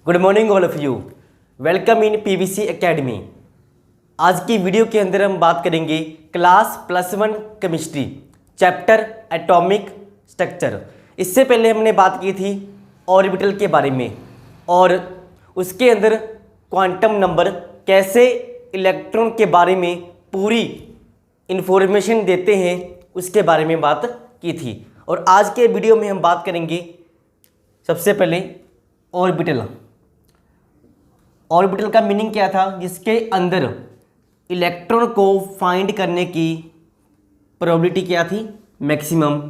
Good morning all of you. Welcome in PVC academy. आज की video के अंदर हम बात करेंगे class +1 chemistry chapter atomic structure. इससे पहले हमने बात की थी ऑर्बिटल के बारे में और उसके अंदर क्वांटम नंबर कैसे इलेक्ट्रॉन के बारे में पूरी इंफॉर्मेशन देते हैं उसके बारे में बात की थी। और आज के वीडियो में हम बात करेंगे सबसे पहले ऑर्बिटल। ऑर्बिटल का मीनिंग क्या था? जिसके अंदर इलेक्ट्रॉन को फाइंड करने की प्रोबेबिलिटी क्या थी? मैक्सिमम।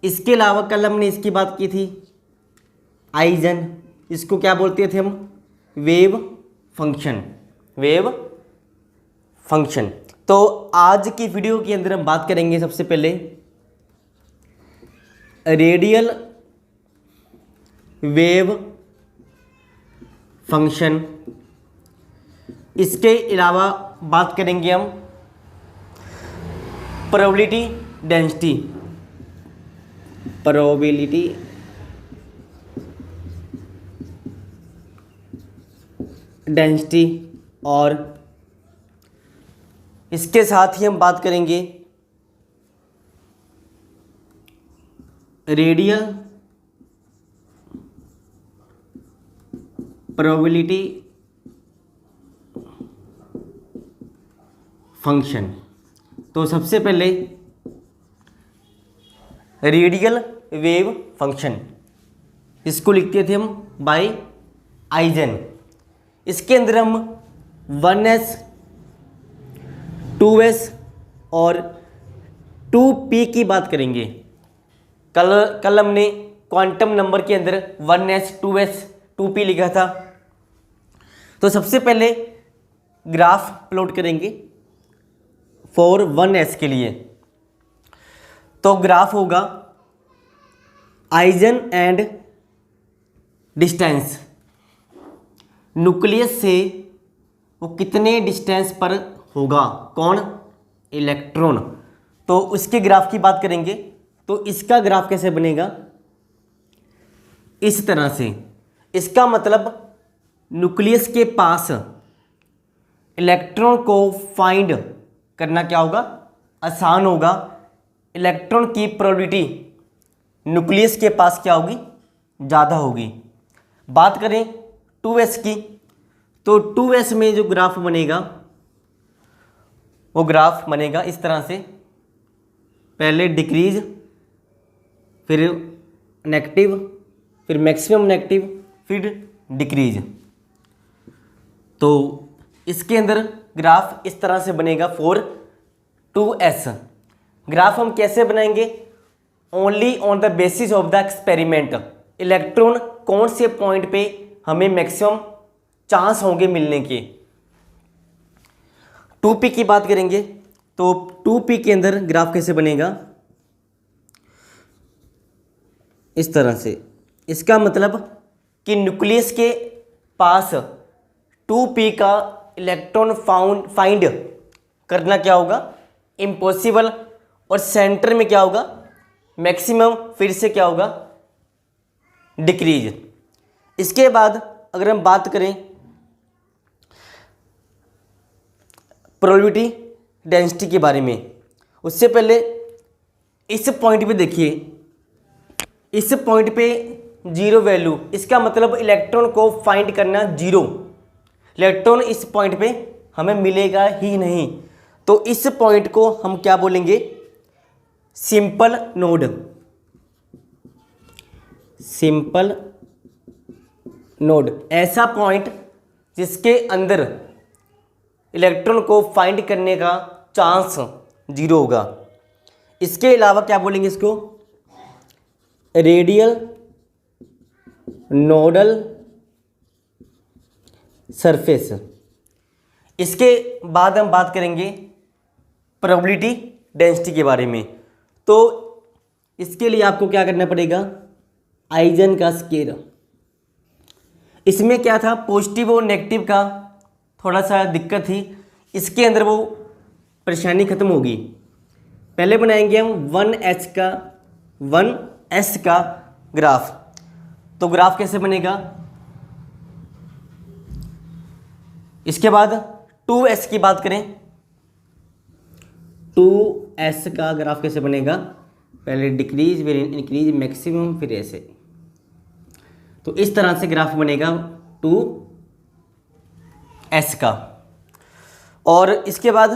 इसके अलावा कल हमने इसकी बात की थी आइजन। इसको क्या बोलते थे हम? Wave function. Wave function. तो आज की वीडियो के अंदर हम बात करेंगे सबसे पहले रेडियल वेव फंक्शन। इसके अलावा बात करेंगे हम प्रोबेबिलिटी डेंसिटी। प्रोबेबिलिटी डेंसिटी और इसके साथ ही हम बात करेंगे रेडियल प्रोबेबिलिटी फंक्शन। तो सबसे पहले रेडियल वेव फंक्शन, इसको लिखते थे हम बाय आइजन। इसके अंदर हम 1s 2s और 2p की बात करेंगे। कल हमने क्वांटम नंबर के अंदर 1s 2s 2p लिखा था। तो सबसे पहले ग्राफ प्लॉट करेंगे फॉर 1s के लिए। तो ग्राफ होगा आइजन एंड डिस्टेंस। न्यूक्लियस से वो कितने डिस्टेंस पर होगा? कौन? इलेक्ट्रॉन। तो उसके ग्राफ की बात करेंगे। तो इसका ग्राफ कैसे बनेगा? इस तरह से। इसका मतलब न्यूक्लियस के पास इलेक्ट्रॉन को फाइंड करना क्या होगा? आसान होगा। इलेक्ट्रॉन की प्रोबेबिलिटी न्यूक्लियस के पास क्या होगी? ज़्यादा होगी। बात करें 2s की, तो 2s में जो ग्राफ बनेगा वो ग्राफ बनेगा इस तरह से। पहले डिक्रीज, फिर नेगेटिव, फिर मैक्सिमम नेगेटिव, फिर डिक्रीज। तो इसके अंदर ग्राफ इस तरह से बनेगा फॉर 2s। ग्राफ हम कैसे बनाएंगे? Only on the basis of the experiment. Electron कौन से पॉइंट पे हमें मैक्सिमम चांस होंगे मिलने के। 2p की बात करेंगे। तो 2p के अंदर ग्राफ कैसे बनेगा? इस तरह से। इसका मतलब कि न्यूक्लियस के पास 2p का इलेक्ट्रॉन फाइंड करना क्या होगा? इम्पॉसिबल। और सेंटर में क्या होगा? मैक्सिमम। फिर से क्या होगा? डिक्रीज। इसके बाद अगर हम बात करें प्रोबेबिलिटी डेंसिटी के बारे में, उससे पहले इस पॉइंट पे देखिए। इस पॉइंट पे जीरो वैल्यू, इसका मतलब इलेक्ट्रॉन को फाइंड करना जीरो। इलेक्ट्रॉन इस पॉइंट पे हमें मिलेगा ही नहीं। तो इस पॉइंट को हम क्या बोलेंगे? Simple node. सिंपल नोड ऐसा पॉइंट जिसके अंदर इलेक्ट्रॉन को फाइंड करने का चांस जीरो होगा। इसके अलावा क्या बोलेंगे इसको? Radial nodal surface. इसके बाद हम बात करेंगे प्रोबेबिलिटी डेंसिटी के बारे में। तो इसके लिए आपको क्या करना पड़ेगा? आइजन का स्केल। इसमें क्या था? पॉजिटिव और नेगेटिव का थोड़ा सा दिक्कत थी। इसके अंदर वो परेशानी खत्म होगी। पहले बनाएंगे हम 1s का ग्राफ। तो ग्राफ कैसे बनेगा? इसके बाद 2s की बात करें, 2s का ग्राफ कैसे बनेगा, पहले डिक्रीज फिर इंक्रीज मैक्सिमम फिर ऐसे, तो इस तरह से ग्राफ बनेगा 2s का। और इसके बाद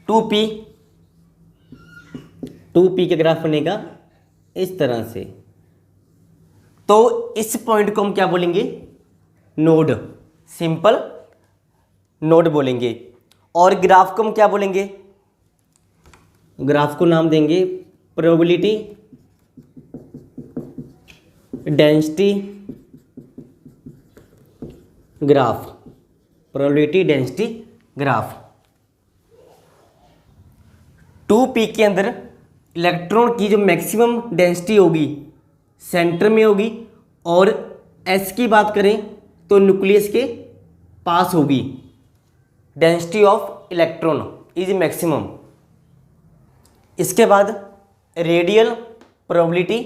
2p का ग्राफ बनेगा इस तरह से। तो इस पॉइंट को हम क्या बोलेंगे, नोड, सिंपल नोड बोलेंगे। और ग्राफ को हम क्या बोलेंगे, ग्राफ को नाम देंगे probability density graph, probability density graph. 2p के अंदर इलेक्ट्रॉन की जो मैक्सिमम डेंसिटी होगी सेंटर में होगी, और s की बात करें तो न्यूक्लियस के पास होगी। Density of electron is maximum. इसके बाद रेडियल प्रोबेबिलिटी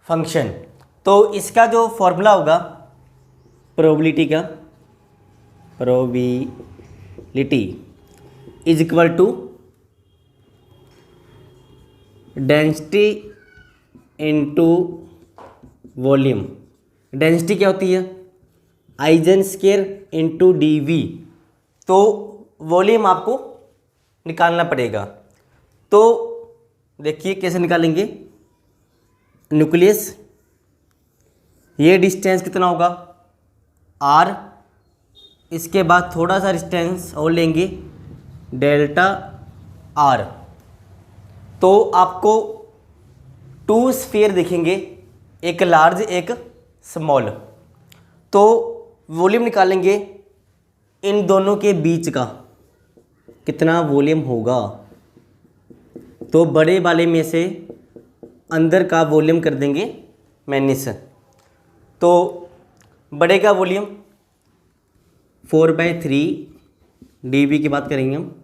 फंक्शन, तो इसका जो फॉर्मूला होगा प्रोबेबिलिटी का, probability is equal to density into volume. Density क्या होती है, आइजन स्केयर इंटू dV, तो वॉल्यूम आपको निकालना पड़ेगा। तो देखिए कैसे निकालेंगे, न्यूक्लियस, ये डिस्टेंस कितना होगा r, इसके बाद थोड़ा सा डिस्टेंस और लेंगे डेल्टा r, तो आपको 2 स्फीयर दिखेंगे, एक लार्ज एक स्मॉल। तो वॉल्यूम निकालेंगे इन दोनों के बीच का, कितना वॉल्यूम होगा, तो बड़े वाले में से अंदर का वॉल्यूम कर देंगे माइनस। तो बड़े का वॉल्यूम 4/3 dV की बात करेंगे हम,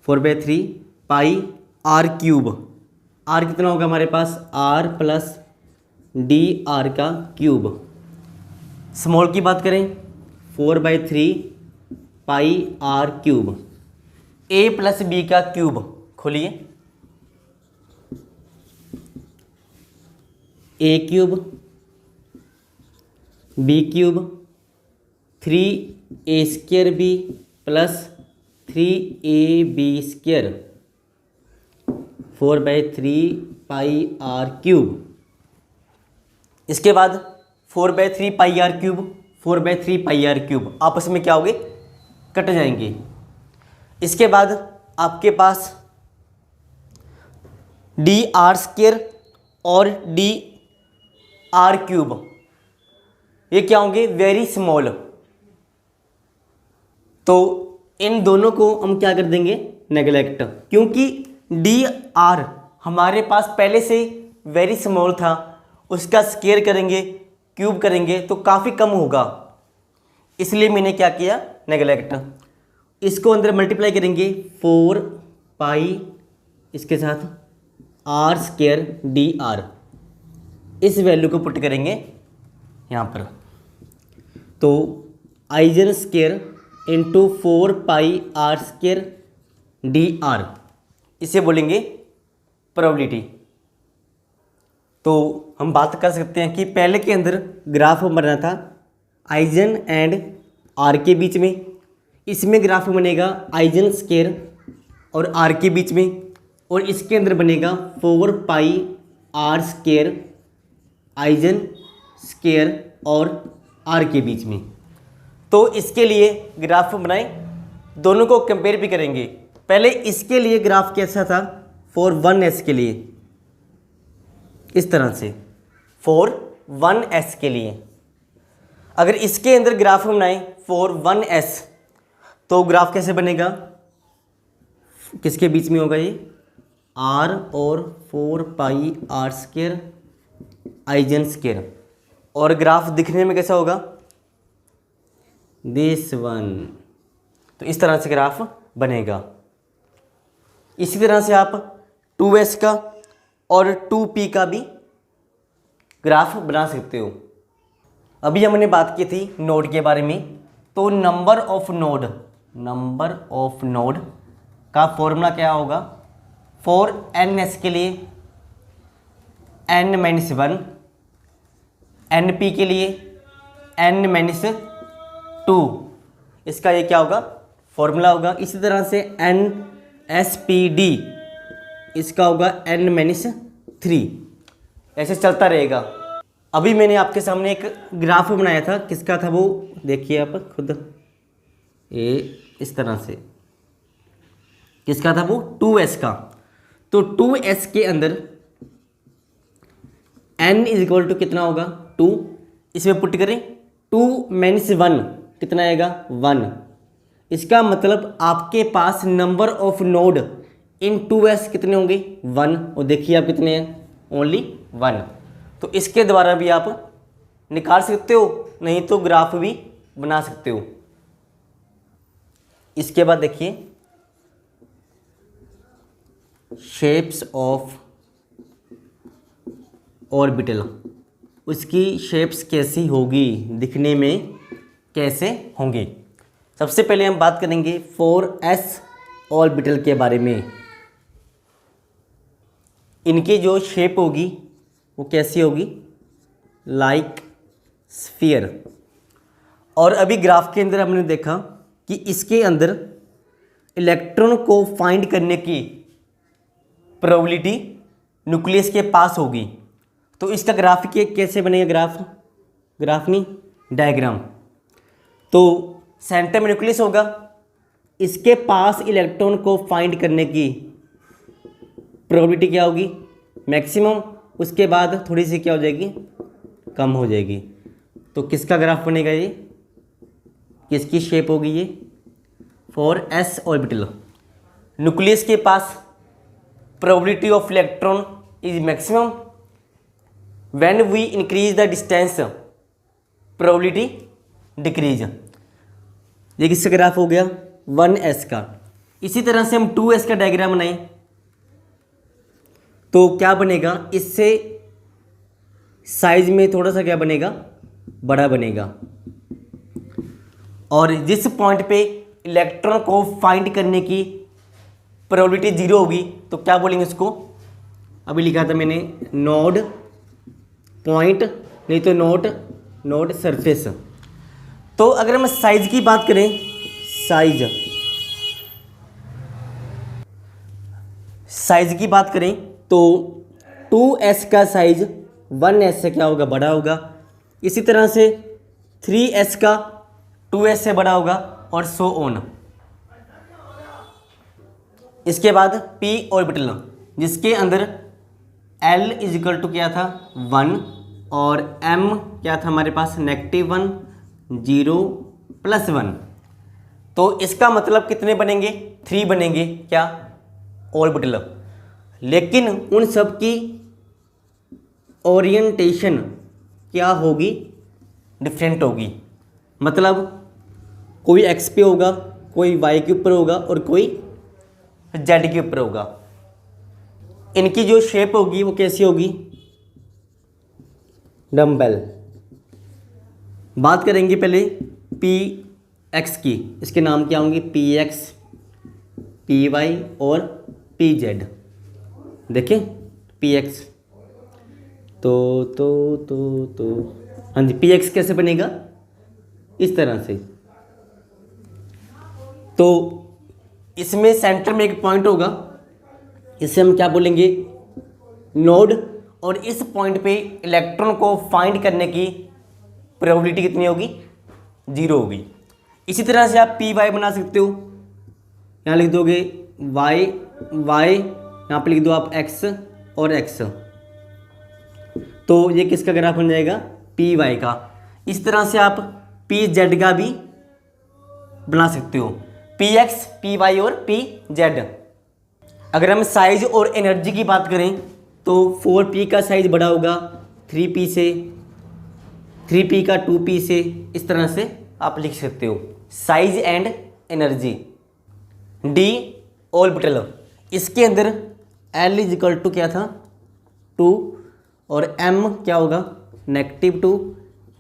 4/3 पाई r क्यूब, r कितना होगा हमारे पास, r प्लस dr का क्यूब। स्मॉल की बात करें 4/3 पाई r cube, a plus b का क्यूब, खोलिए, a cube b cube 3a² b plus 3ab square 4/3 pi r cube. इसके बाद 4/3 पाई r क्यूब, 4/3 पाई r क्यूब आपस में क्या होंगे, कट जाएंगे। इसके बाद आपके पास dr² और dr क्यूब, ये क्या होंगे, वेरी स्मॉल। तो इन दोनों को हम क्या कर देंगे, नेगलेक्ट, क्योंकि dr हमारे पास पहले से वेरी स्मॉल था, उसका स्केयर करेंगे, क्यूब करेंगे तो काफ़ी कम होगा, इसलिए मैंने क्या किया, नेगलेक्ट। इसको अंदर मल्टीप्लाई करेंगे 4 पाई इसके साथ r² dr, इस वैल्यू को पुट करेंगे यहाँ पर, तो आइजन स्केयर इंटू 4 पाई r² dr, इसे बोलेंगे प्रोबेबिलिटी। तो हम बात कर सकते हैं कि पहले के अंदर ग्राफ बनना था आइजन एंड आर के बीच में, इसमें ग्राफ बनेगा आइजन स्केयर और आर के बीच में, और इसके अंदर बनेगा 4 पाई r² आइजन स्केयर और आर के बीच में। तो इसके लिए ग्राफ बनाएं, दोनों को कंपेयर भी करेंगे। पहले इसके लिए ग्राफ कैसा था, फॉर 1s के लिए इस तरह से, फॉर 1s के लिए। अगर इसके अंदर ग्राफ बनाएं फॉर 1s, तो ग्राफ कैसे बनेगा, किसके बीच में होगा, ये r और 4 पाई r² आइजन स्केयर, और ग्राफ दिखने में कैसा होगा, दिस वन। तो इस तरह से ग्राफ बनेगा। इसी तरह से आप 2s का और 2p का भी ग्राफ बना सकते हो। अभी हमने बात की थी नोड के बारे में तो नंबर ऑफ नोड का फॉर्मूला क्या होगा, फॉर NS के लिए n-1, NP के लिए n-2, इसका ये क्या होगा फॉर्मूला होगा। इसी तरह से NSPD इसका होगा n-3, ऐसे चलता रहेगा। अभी मैंने आपके सामने एक ग्राफ बनाया था, किसका था वो देखिए आप खुद, ये इस तरह से, किसका था वो 2s का। तो 2s के अंदर n इज इक्वल टू कितना होगा 2, इसमें पुट करें 2-1 कितना आएगा 1। इसका मतलब आपके पास number of node in 2s कितने होंगे 1, और देखिए आप कितने हैं ओनली 1। तो इसके द्वारा भी आप निकाल सकते हो, नहीं तो ग्राफ भी बना सकते हो। इसके बाद देखिए शेप्स ऑफ ऑर्बिटल, उसकी शेप्स कैसी होगी, दिखने में कैसे होंगी। सबसे पहले हम बात करेंगे 4s ऑर्बिटल के बारे में। इनकी जो शेप होगी वो कैसी होगी, लाइक स्फीयर। और अभी ग्राफ के अंदर हमने देखा कि इसके अंदर इलेक्ट्रॉन को फाइंड करने की प्रोबेबिलिटी न्यूक्लियस के पास होगी। तो इसका ग्राफ कैसे बनेगा, ग्राफ नहीं डायग्राम। तो सेंटर में न्यूक्लियस होगा, इसके पास इलेक्ट्रॉन को फाइंड करने की प्रोबेबिलिटी क्या होगी मैक्सिमम, उसके बाद थोड़ी सी क्या हो जाएगी कम हो जाएगी। तो किसका ग्राफ बनेगा ये, किसकी शेप होगी ये 4s ऑर्बिटल। न्यूक्लियस के पास probability of electron is maximum, when we increase the distance probability decrease. ये किसका ग्राफ हो गया 1s का। इसी तरह से हम 2s का डायग्राम बनाएं तो क्या बनेगा, इससे साइज में थोड़ा सा क्या बनेगा बड़ा बनेगा। और जिस पॉइंट पे इलेक्ट्रॉन को फाइंड करने की प्रोबेबिलिटी 0 होगी तो क्या बोलेंगे उसको, अभी लिखा था मैंने नोड पॉइंट, नहीं तो नोड सरफेस। तो अगर हम साइज की बात करें, साइज की बात करें तो 2s का साइज 1s से क्या होगा बड़ा होगा। इसी तरह से 3s का 2s से बड़ा होगा और सो ऑन। इसके बाद p ऑर्बिटल जिसके अंदर l इज इक्वल टू क्या था 1 और m क्या था हमारे पास -1 0 +1। तो इसका मतलब कितने बनेंगे 3 बनेंगे क्या ऑर्बिटल। लेकिन उन सब की ओरिएंटेशन क्या होगी डिफरेंट होगी। मतलब कोई x पे होगा, कोई y के ऊपर होगा और कोई z के ऊपर होगा। इनकी जो शेप होगी वो कैसी होगी डम्बेल। बात करेंगे पहले px की, इसके नाम क्या होंगे px py और pz। देखें px तो हाँ जी px कैसे बनेगा इस तरह से। तो इसमें सेंटर में एक पॉइंट होगा, इसे हम क्या बोलेंगे नोड, और इस पॉइंट पे इलेक्ट्रॉन को फाइंड करने की प्रोबेबिलिटी कितनी होगी 0 होगी। इसी तरह से आप py बना सकते हो, यहाँ लिख दोगे y, यहाँ पे लिख दो आप x और x, तो ये किसका ग्राफ बन जाएगा py का। इस तरह से आप pz का भी बना सकते हो, px py और pz। अगर हम साइज और एनर्जी की बात करें तो 4p का साइज बड़ा होगा 3p से, 3p का 2p से, इस तरह से आप लिख सकते हो size and energy. d orbital इसके अंदर l इज इक्वल टू क्या था 2 और m क्या होगा -2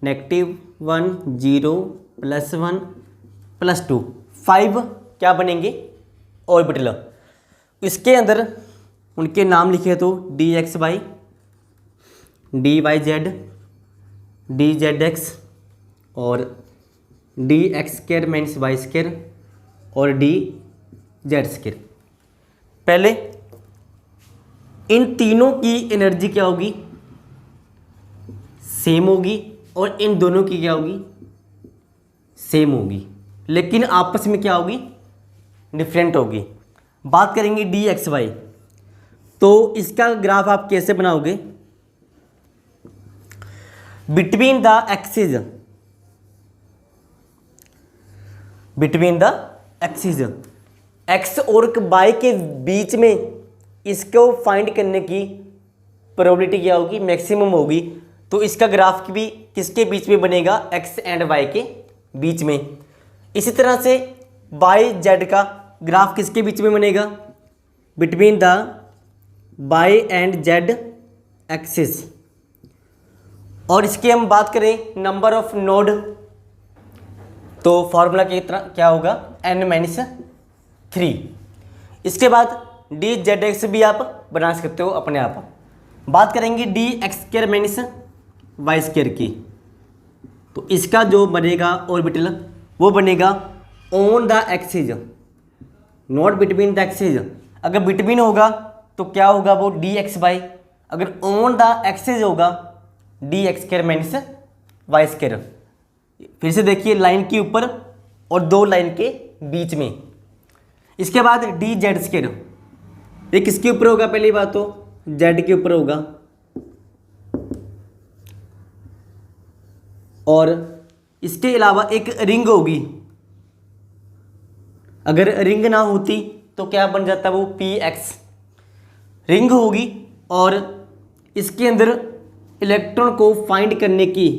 -1 0 +1 +2, 5 क्या बनेंगे ऑर्बिटल। इसके अंदर उनके नाम लिखे तो dxy, dyz, dzx और dx² - y² और dz²। पहले इन तीनों की एनर्जी क्या होगी, सेम होगी, और इन दोनों की क्या होगी, सेम होगी, लेकिन आपस में क्या होगी, डिफरेंट होगी। बात करेंगे dxy, तो इसका ग्राफ आप कैसे बनाओगे, बिटवीन द एक्सिस, एक्स और वाई के बीच में इसको फाइंड करने की प्रोबेबिलिटी क्या होगी, मैक्सिमम होगी। तो इसका ग्राफ भी किसके बीच में बनेगा, एक्स एंड वाई के बीच में। इसी तरह से वाई जेड का ग्राफ किसके बीच में बनेगा, between the Y and Z axis. और इसकी हम बात करें नंबर ऑफ नोड, तो फॉर्मूला की तरह क्या होगा, n-3। इसके बाद dz भी आप बना सकते हो अपने आप। बात करेंगे dx² - y² की, तो इसका जो बनेगा ऑर्बिटल वो बनेगा on the axis, not between the axis. अगर बिटवीन होगा तो क्या होगा वो dxy, अगर ऑन द एक्सिस होगा dx² - y²। फिर से देखिए, लाइन के ऊपर और दो लाइन के बीच में। इसके बाद dz², ये किसके ऊपर होगा, पहली बात तो z के ऊपर होगा, और इसके अलावा एक रिंग होगी। अगर रिंग ना होती तो क्या बन जाता वो px, रिंग होगी, और इसके अंदर इलेक्ट्रॉन को फाइंड करने की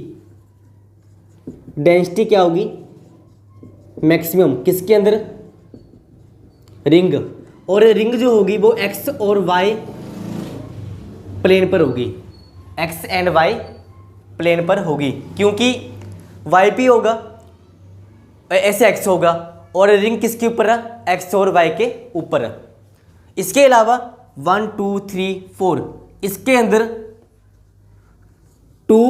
डेंसिटी क्या होगी, मैक्सिमम, किसके अंदर, रिंग। और रिंग जो होगी वो एक्स और वाई प्लेन पर होगी, एक्स एंड वाई प्लेन पर होगी, क्योंकि वाई पी होगा, ऐसे एक्स होगा, और रिंग किसके ऊपर है, एक्स और वाई के ऊपर है। इसके अलावा 1 2 3 4 इसके अंदर 2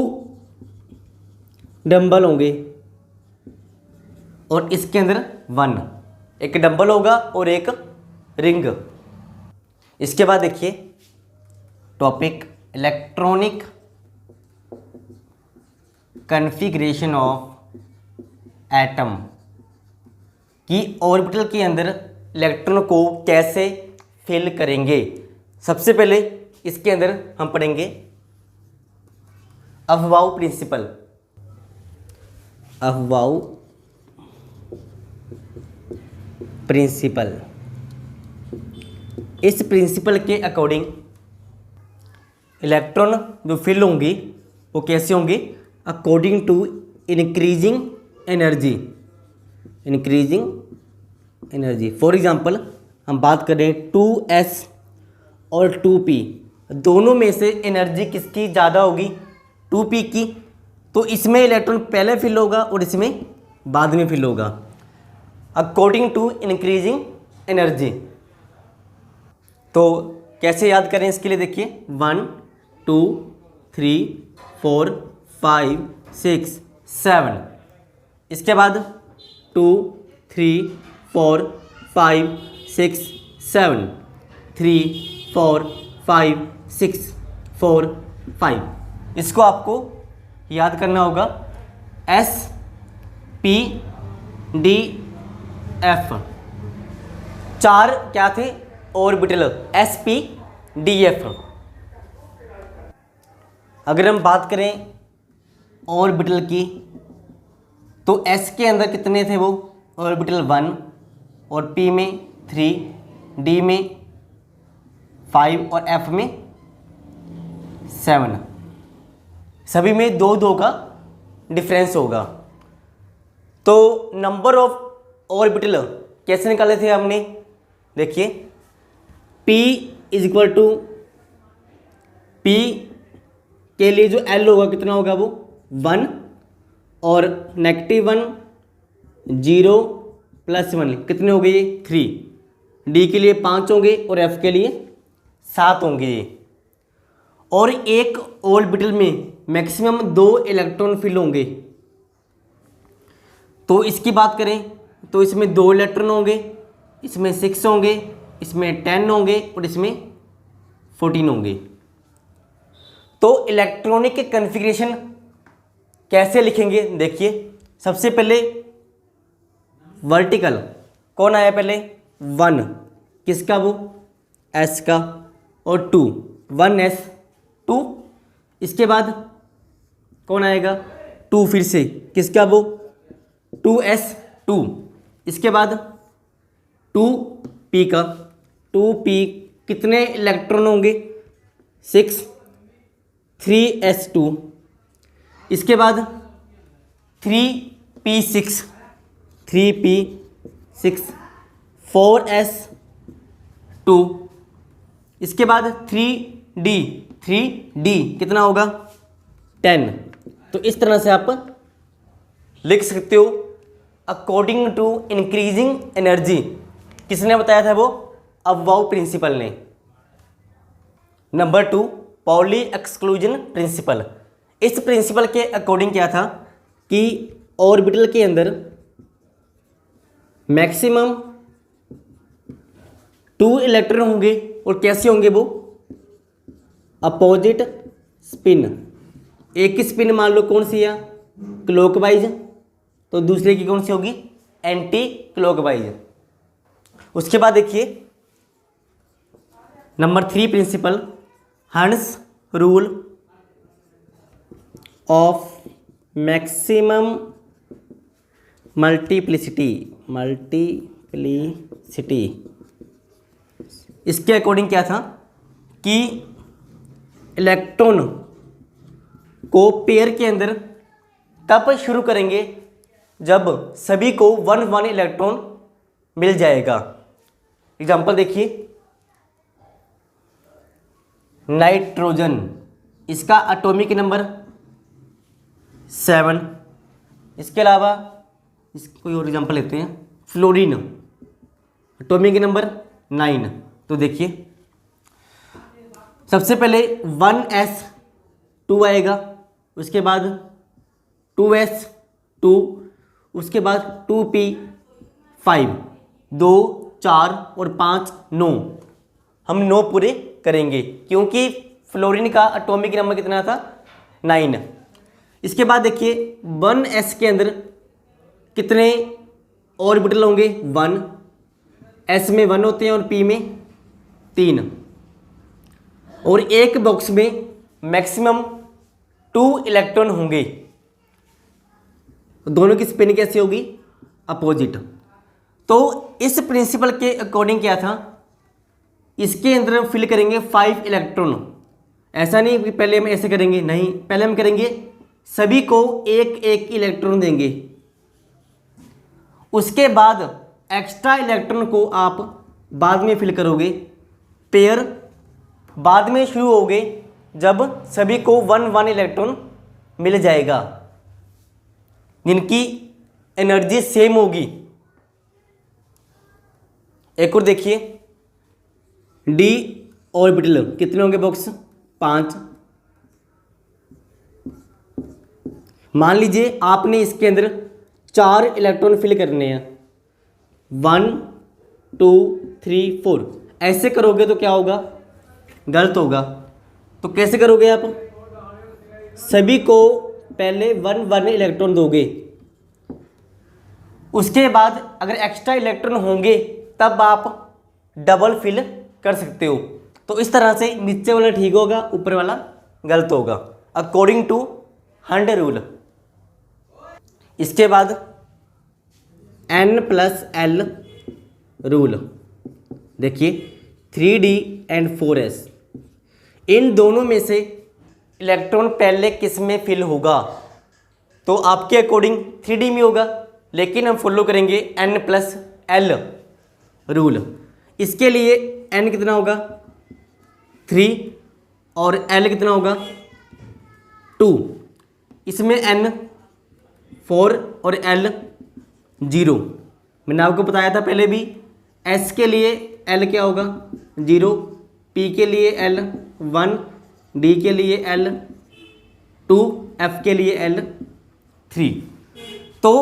डंबल होंगे, और इसके अंदर 1, एक डंबल होगा और एक रिंग। इसके बाद देखिए topic electronic configuration of atom, कि ऑर्बिटल के अंदर इलेक्ट्रॉन को कैसे फिल करेंगे। सबसे पहले इसके अंदर हम पढ़ेंगे अफबाउ प्रिंसिपल। अफबाउ प्रिंसिपल, इस प्रिंसिपल के अकॉर्डिंग इलेक्ट्रॉन जो फिल होंगी वो कैसे होंगे, according to increasing energy, increasing energy. For example हम बात करें 2s और 2p, दोनों में से एनर्जी किसकी ज़्यादा होगी, 2p की, तो इसमें इलेक्ट्रॉन पहले फिल होगा और इसमें बाद में फिल होगा, अकॉर्डिंग टू इंक्रीजिंग एनर्जी। तो कैसे याद करें इसके लिए, देखिए 1 2 3 4 5 6 7, इसके बाद 2 3 4 5 6 7 3 4 5 6 4 5, इसको आपको याद करना होगा। S P D F, 4 क्या थे orbital, S P D F। अगर हम बात करें ऑर्बिटल की तो S के अंदर कितने थे वो ऑर्बिटल 1, और P में 3, D में 5 और F में 7, सभी में 2-2 का डिफरेंस होगा। तो नंबर ऑफ ऑर्बिटल कैसे निकाले थे हमने, देखिए P is equal to, P के लिए जो L होगा कितना होगा वो 1, और -1 0 +1 कितने हो गए ये 3, डी के लिए 5 होंगे और एफ के लिए 7 होंगे ये। और एक ऑर्बिटल में मैक्सिमम 2 इलेक्ट्रॉन फिल होंगे। तो इसकी बात करें तो इसमें 2 इलेक्ट्रॉन होंगे, इसमें 6 होंगे, इसमें 10 होंगे और इसमें 14 होंगे। तो इलेक्ट्रॉनिक कन्फिग्रेशन कैसे लिखेंगे देखिए। सबसे पहले वर्टिकल कौन आया पहले 1, किसका वो एस का, और 2 1s 2। इसके बाद कौन आएगा 2 फिर से किसका वो 2s 2। इसके बाद 2p का 2p कितने इलेक्ट्रॉन होंगे 6 3s2। इसके बाद 3p6 3p6 4s2। इसके बाद 3d कितना होगा 10। तो इस तरह से आप लिख सकते हो अकॉर्डिंग टू इंक्रीजिंग एनर्जी। किसने बताया था वो अबाउ प्रिंसिपल ने। Number 2 poly exclusion principle. इस प्रिंसिपल के अकॉर्डिंग क्या था कि ऑर्बिटल के अंदर मैक्सिमम 2 इलेक्ट्रॉन होंगे और कैसे होंगे वो अपोजिट स्पिन। एक की स्पिन मान लो कौन सी है क्लॉकवाइज, तो दूसरे की कौन सी होगी एंटी क्लॉकवाइज। उसके बाद देखिए number 3 principle Hertz rule of maximum multiplicity. इसके अकॉर्डिंग क्या था कि इलेक्ट्रॉन को पेयर के अंदर तब शुरू करेंगे जब सभी को 1 इलेक्ट्रॉन मिल जाएगा। एग्जांपल देखिए नाइट्रोजन, इसका एटॉमिक नंबर 7। इसके अलावा कोई और एग्जांपल लेते हैं फ्लोरीन, एटॉमिक नंबर 9। तो देखिए सबसे पहले 1s2 आएगा, उसके बाद 2s2, उसके बाद 2p5 2 4 और 5 9। हम 9 पूरे करेंगे क्योंकि फ्लोरीन का एटॉमिक नंबर कितना था 9। इसके बाद देखिए 1s के अंदर कितने ऑर्बिटल होंगे 1, s में 1 होते हैं और p में 3। और एक बॉक्स में मैक्सिमम 2 इलेक्ट्रॉन होंगे। दोनों की स्पिन कैसी होगी अपोजिट। तो इस प्रिंसिपल के अकॉर्डिंग क्या था इसके अंदर हम फिल करेंगे 5 इलेक्ट्रॉन। ऐसा नहीं कि पहले हम ऐसे करेंगे, नहीं, पहले हम करेंगे सभी को एक एक इलेक्ट्रॉन देंगे। उसके बाद एक्स्ट्रा इलेक्ट्रॉन को आप बाद में फिल करोगे। पेयर बाद में शुरू होगे जब सभी को 1 इलेक्ट्रॉन मिल जाएगा जिनकी एनर्जी सेम होगी। एक और देखिए डी ऑर्बिटल कितने होंगे बॉक्स 5। मान लीजिए आपने इसके अंदर 4 इलेक्ट्रॉन फिल करने हैं 1 2 3 4। ऐसे करोगे तो क्या होगा गलत होगा। तो कैसे करोगे आप सभी को पहले 1 इलेक्ट्रॉन दोगे, उसके बाद अगर एक्स्ट्रा इलेक्ट्रॉन होंगे तब आप डबल फिल कर सकते हो। तो इस तरह से नीचे वाला ठीक होगा ऊपर वाला गलत होगा अकॉर्डिंग टू हंड रूल। इसके बाद n+l रूल देखिए 3d एंड 4s। इन दोनों में से इलेक्ट्रॉन पहले किस में फिल होगा तो आपके अकॉर्डिंग 3d में होगा, लेकिन हम फॉलो करेंगे n+l रूल। इसके लिए n कितना होगा 3 और l कितना होगा 2। इसमें n 4 और l 0। मैंने आपको बताया था पहले भी, S के लिए L क्या होगा 0, P के लिए L 1, D के लिए L 2, F के लिए L 3। तो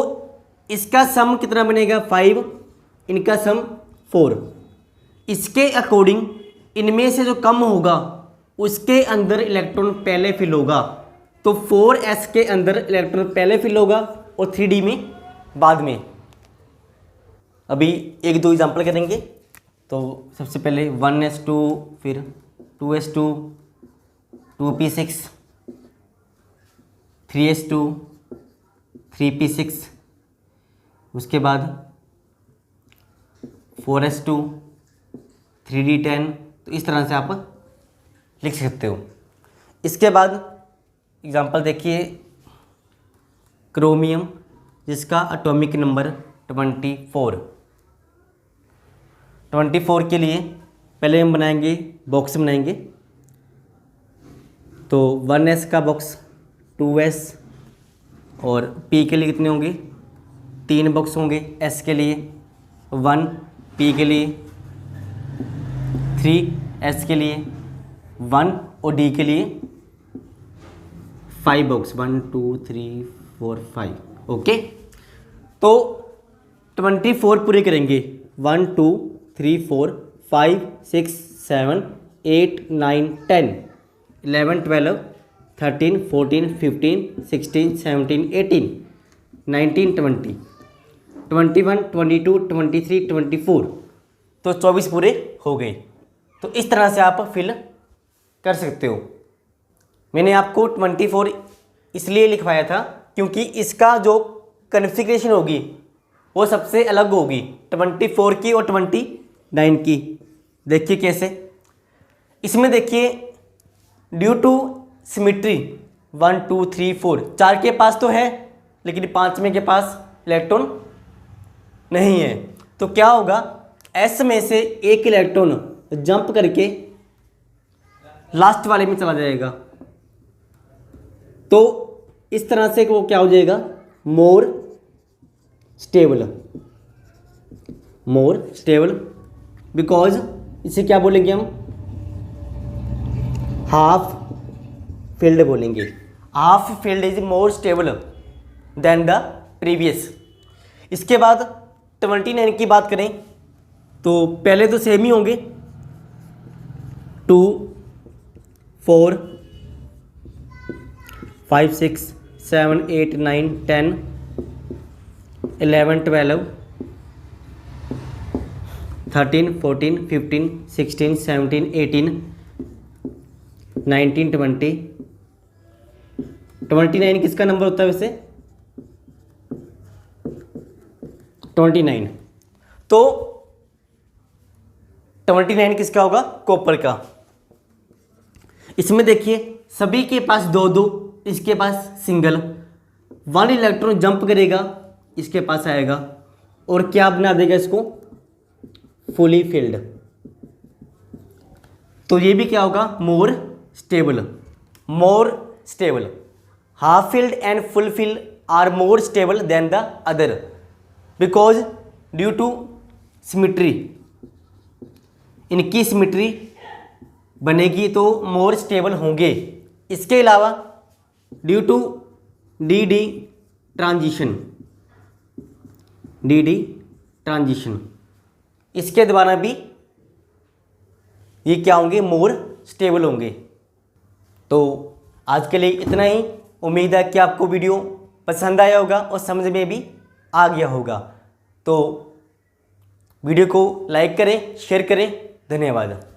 इसका सम कितना बनेगा 5, इनका सम 4। इसके अकॉर्डिंग इनमें से जो कम होगा उसके अंदर इलेक्ट्रॉन पहले फिल होगा। तो 4s के अंदर इलेक्ट्रॉन पहले फिल होगा और 3d में बाद में। अभी एक दो एग्जांपल करेंगे। तो सबसे पहले 1s2, फिर 2s2, 2p6, 3s2, 3p6, उसके बाद 4s2, 3d10। तो इस तरह से आप लिख सकते हो। इसके बाद एग्जांपल देखिए क्रोमियम, जिसका एटॉमिक नंबर 24 के लिए पहले हम बनाएंगे बॉक्स बनाएंगे। तो 1s का बॉक्स, 2s, और p के लिए कितने होंगे 3 बॉक्स होंगे। s के लिए 1, p के लिए 3, s के लिए 1 और d के लिए 5 बॉक्स, 1 2 3 4 5। ओके, तो 24 पूरे करेंगे। 1 2 3 4 5 6 7 8 9 10 11 12 13 14 15 16 17 18 19 20 21 22 23 24। तो 24 पूरे हो गए। तो इस तरह से आप फिल कर सकते हो। मैंने आपको 24 इसलिए लिखवाया था क्योंकि इसका जो कॉन्फ़िगरेशन होगी वो सबसे अलग होगी 24 की और 29 की। देखिए कैसे, इसमें देखिए ड्यू टू सिमिट्री 1 2 3 4, 4 के पास तो है लेकिन 5वें के पास इलेक्ट्रॉन नहीं है। तो क्या होगा, S में से एक इलेक्ट्रॉन जंप करके लास्ट वाले में चला जाएगा। तो इस तरह से वो क्या हो जाएगा, मोर स्टेबल, बिकॉज इसे क्या बोलेंगे हम, हाफ फील्ड बोलेंगे। Half field is more stable than the previous. इसके बाद 29 की बात करें तो पहले तो सेम ही होंगे, 2 4 5 6 7 8 9 10 11 12 13 14 15 16 17 18 19 20। 29 किसका नंबर होता है वैसे, 29। तो 29 किसका होगा, कॉपर का। इसमें देखिए सभी के पास 2-2, इसके पास सिंगल। 1 इलेक्ट्रॉन जंप करेगा, इसके पास आएगा और क्या बना देगा इसको, फुली फिल्ड। तो ये भी क्या होगा, more stable. Half filled and full filled are more stable than the other because due to symmetry. इनकी सिमिट्री बनेगी तो मोर स्टेबल होंगे। इसके अलावा ड्यू टू डी ट्रांजिशन इसके द्वारा भी ये क्या होंगे, मोर स्टेबल होंगे। तो आज के लिए इतना ही। उम्मीद है कि आपको वीडियो पसंद आया होगा और समझ में भी आ गया होगा। तो वीडियो को लाइक करें, शेयर करें। धन्यवाद।